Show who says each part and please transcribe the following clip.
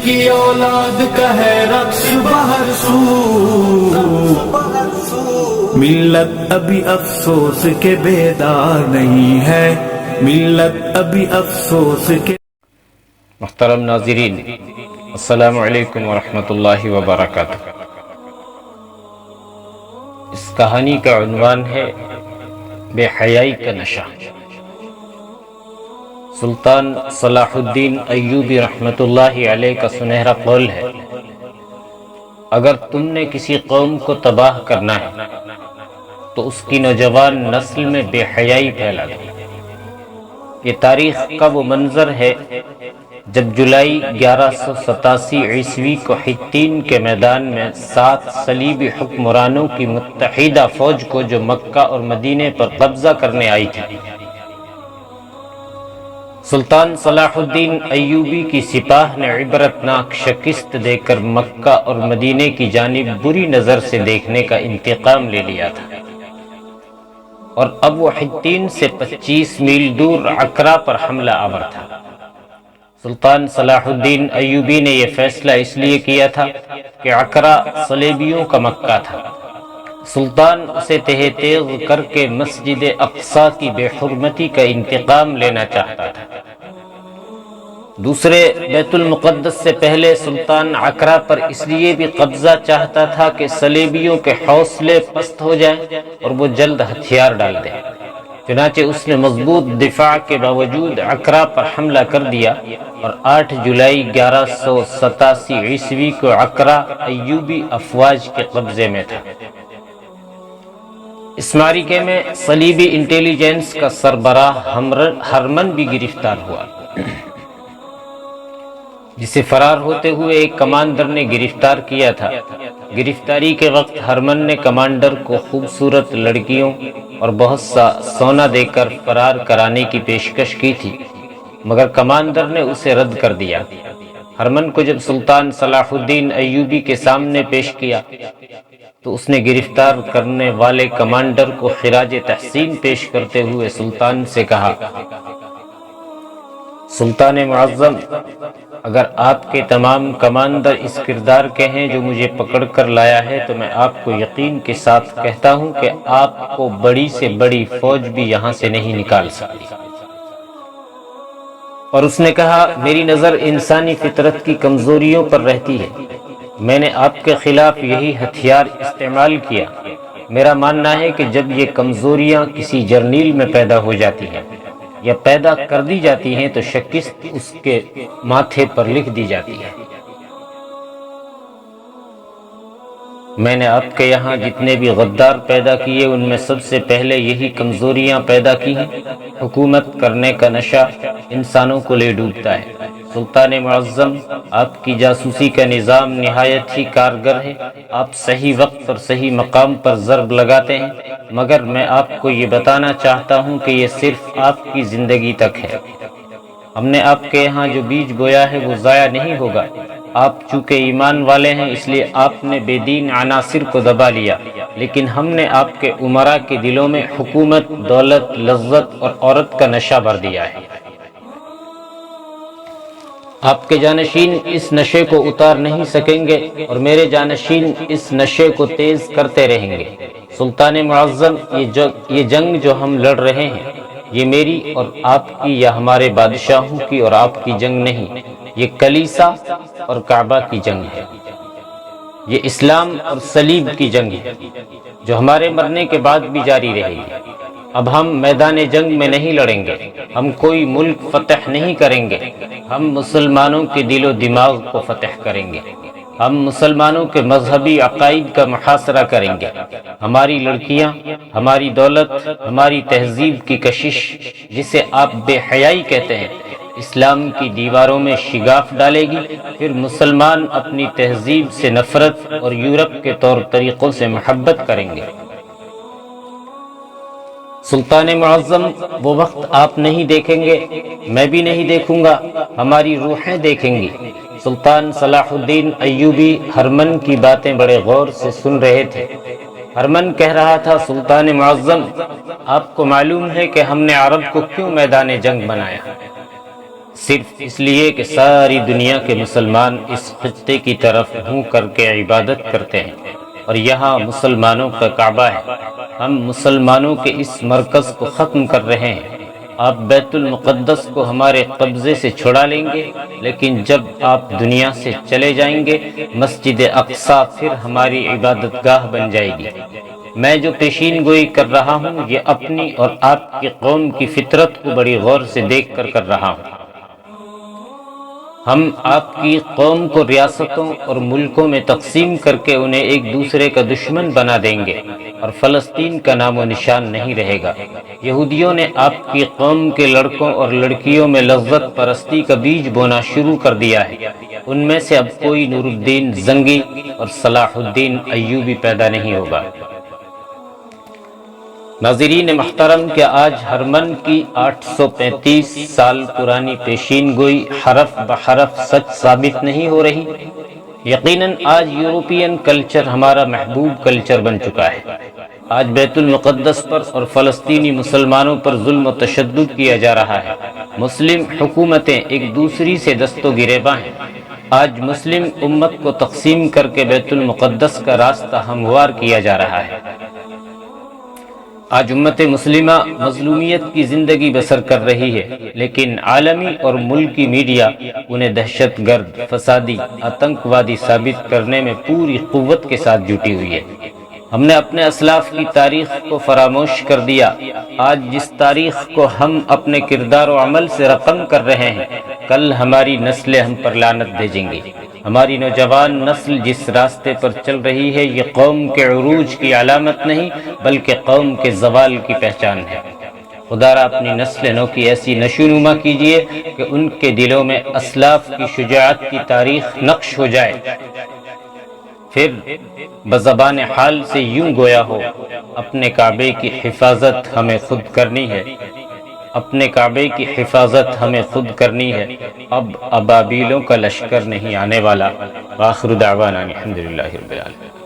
Speaker 1: کی اولاد کا ہے رقص بہر سو، ملت ابھی افسوس کے بیدار نہیں ہے، ملت ابھی افسوس کے۔
Speaker 2: محترم ناظرین، السلام علیکم ورحمۃ اللہ وبرکاتہ۔ اس کہانی کا عنوان ہے بے حیائی کا نشہ۔ سلطان صلاح الدین ایوبی رحمۃ اللہ علیہ کا سنہرا قول ہے، اگر تم نے کسی قوم کو تباہ کرنا ہے تو اس کی نوجوان نسل میں بے حیائی پھیلا دو۔ یہ تاریخ کا وہ منظر ہے جب جولائی 1187 عیسوی کو حطین کے میدان میں 7 صلیبی حکمرانوں کی متحدہ فوج کو جو مکہ اور مدینے پر قبضہ کرنے آئی تھی، سلطان صلاح الدین ایوبی کی سپاہ نے عبرتناک شکست دے کر مکہ اور مدینے کی جانب بری نظر سے دیکھنے کا انتقام لے لیا تھا، اور اب وہ حطین سے 25 میل دور عکرہ پر حملہ آور تھا۔ سلطان صلاح الدین ایوبی نے یہ فیصلہ اس لیے کیا تھا کہ عکرہ صلیبیوں کا مکہ تھا۔ سلطان اسے تہہ تیغ کر کے مسجد اقصی کی بے حرمتی کا انتقام لینا چاہتا تھا۔ دوسرے، بیت المقدس سے پہلے سلطان عکرہ پر اس لیے بھی قبضہ چاہتا تھا کہ صلیبیوں کے حوصلے پست ہو جائیں اور وہ جلد ہتھیار ڈال دیں۔ چنانچہ اس نے مضبوط دفاع کے باوجود عکرہ پر حملہ کر دیا، اور 8 جولائی 1187 عیسوی کو عکرہ ایوبی افواج کے قبضے میں تھا۔ اس معرکے میں صلیبی انٹیلیجنس کا سربراہ ہرمن بھی گرفتار ہوا، جسے فرار ہوتے ہوئے ایک کمانڈر نے گرفتار کیا تھا۔ گرفتاری کے وقت ہرمن نے کمانڈر کو خوبصورت لڑکیوں اور بہت سا سونا دے کر فرار کرانے کی پیشکش کی تھی، مگر کمانڈر نے اسے رد کر دیا۔ ہرمن کو جب سلطان صلاح الدین ایوبی کے سامنے پیش کیا تو اس نے گرفتار کرنے والے کمانڈر کو خراج تحسین پیش کرتے ہوئے سلطان سے کہا، سلطان معظم، اگر آپ کے تمام کمانڈر اس کردار کے ہیں جو مجھے پکڑ کر لایا ہے تو میں آپ کو یقین کے ساتھ کہتا ہوں کہ آپ کو بڑی سے بڑی فوج بھی یہاں سے نہیں نکال سکتی۔ اور اس نے کہا، میری نظر انسانی فطرت کی کمزوریوں پر رہتی ہے، میں نے آپ کے خلاف یہی ہتھیار استعمال کیا۔ میرا ماننا ہے کہ جب یہ کمزوریاں کسی جرنیل میں پیدا ہو جاتی ہیں یا پیدا کر دی جاتی ہیں تو شکست اس کے ماتھے پر لکھ دی جاتی ہے۔ میں نے آپ کے یہاں جتنے بھی غدار پیدا کیے ان میں سب سے پہلے یہی کمزوریاں پیدا کی ہیں۔ حکومت کرنے کا نشہ انسانوں کو لے ڈوبتا ہے۔ سلطان معظم، آپ کی جاسوسی کا نظام نہایت ہی کارگر ہے، آپ صحیح وقت اور صحیح مقام پر ضرب لگاتے ہیں، مگر میں آپ کو یہ بتانا چاہتا ہوں کہ یہ صرف آپ کی زندگی تک ہے۔ ہم نے آپ کے یہاں جو بیج بویا ہے وہ ضائع نہیں ہوگا۔ آپ چونکہ ایمان والے ہیں اس لیے آپ نے بے دین عناصر کو دبا لیا، لیکن ہم نے آپ کے امراء کے دلوں میں حکومت، دولت، لذت اور عورت کا نشہ بھر دیا ہے۔ آپ کے جانشین اس نشے کو اتار نہیں سکیں گے اور میرے جانشین اس نشے کو تیز کرتے رہیں گے۔ سلطان معظم، یہ جنگ جو ہم لڑ رہے ہیں یہ میری اور آپ کی یا ہمارے بادشاہوں کی اور آپ کی جنگ نہیں، یہ کلیسا اور کعبہ کی جنگ ہے۔ یہ اسلام اور صلیب کی جنگ ہے جو ہمارے مرنے کے بعد بھی جاری رہے گی۔ اب ہم میدان جنگ میں نہیں لڑیں گے، ہم کوئی ملک فتح نہیں کریں گے، ہم مسلمانوں کے دل و دماغ کو فتح کریں گے، ہم مسلمانوں کے مذہبی عقائد کا محاصرہ کریں گے۔ ہماری لڑکیاں، ہماری دولت، ہماری تہذیب کی کشش، جسے آپ بے حیائی کہتے ہیں، اسلام کی دیواروں میں شگاف ڈالے گی، پھر مسلمان اپنی تہذیب سے نفرت اور یورپ کے طور طریقوں سے محبت کریں گے۔ سلطان معظم، وہ وقت آپ نہیں دیکھیں گے، میں بھی نہیں دیکھوں گا، ہماری روحیں دیکھیں گی۔ سلطان صلاح الدین ایوبی ہرمن کی باتیں بڑے غور سے سن رہے تھے۔ ہرمن کہہ رہا تھا، سلطان معظم، آپ کو معلوم ہے کہ ہم نے عرب کو کیوں میدان جنگ بنایا؟ صرف اس لیے کہ ساری دنیا کے مسلمان اس خطے کی طرف منہ کر کے عبادت کرتے ہیں اور یہاں مسلمانوں کا کعبہ ہے۔ ہم مسلمانوں کے اس مرکز کو ختم کر رہے ہیں۔ آپ بیت المقدس کو ہمارے قبضے سے چھڑا لیں گے، لیکن جب آپ دنیا سے چلے جائیں گے، مسجد اقصی پھر ہماری عبادت گاہ بن جائے گی۔ میں جو پیشین گوئی کر رہا ہوں یہ اپنی اور آپ کی قوم کی فطرت کو بڑی غور سے دیکھ کر رہا ہوں۔ ہم آپ کی قوم کو ریاستوں اور ملکوں میں تقسیم کر کے انہیں ایک دوسرے کا دشمن بنا دیں گے اور فلسطین کا نام و نشان نہیں رہے گا۔ یہودیوں نے آپ کی قوم کے لڑکوں اور لڑکیوں میں لذت پرستی کا بیج بونا شروع کر دیا ہے۔ ان میں سے اب کوئی نور الدین زنگی اور صلاح الدین ایوبی پیدا نہیں ہوگا۔ ناظرین محترم، کیا آج ہرمن کی 835 سال پرانی پیشین گوئی حرف بحرف سچ ثابت نہیں ہو رہی؟ یقیناً آج یورپین کلچر ہمارا محبوب کلچر بن چکا ہے۔ آج بیت المقدس پر اور فلسطینی مسلمانوں پر ظلم و تشدد کیا جا رہا ہے۔ مسلم حکومتیں ایک دوسری سے دست و گریباں ہیں۔ آج مسلم امت کو تقسیم کر کے بیت المقدس کا راستہ ہموار کیا جا رہا ہے۔ آج امت مسلمہ مظلومیت کی زندگی بسر کر رہی ہے، لیکن عالمی اور ملکی میڈیا انہیں دہشت گرد، فسادی، آتنکوادی ثابت کرنے میں پوری قوت کے ساتھ جٹی ہوئی ہے۔ ہم نے اپنے اسلاف کی تاریخ کو فراموش کر دیا۔ آج جس تاریخ کو ہم اپنے کردار و عمل سے رقم کر رہے ہیں، کل ہماری نسلیں ہم پر لعنت بھیجیں گی۔ ہماری نوجوان نسل جس راستے پر چل رہی ہے یہ قوم کے عروج کی علامت نہیں بلکہ قوم کے زوال کی پہچان ہے۔ خدا را اپنی نسل نو کی ایسی نشوونما کیجئے کہ ان کے دلوں میں اسلاف کی شجاعت کی تاریخ نقش ہو جائے، پھر بزبان حال سے یوں گویا ہو، اپنے کعبے کی حفاظت ہمیں خود کرنی ہے، اپنے کعبے کی حفاظت ہمیں خود کرنی ہے، اب ابابیلوں کا لشکر نہیں آنے والا۔ وآخر دعوانا الحمدللہ رب العالمین۔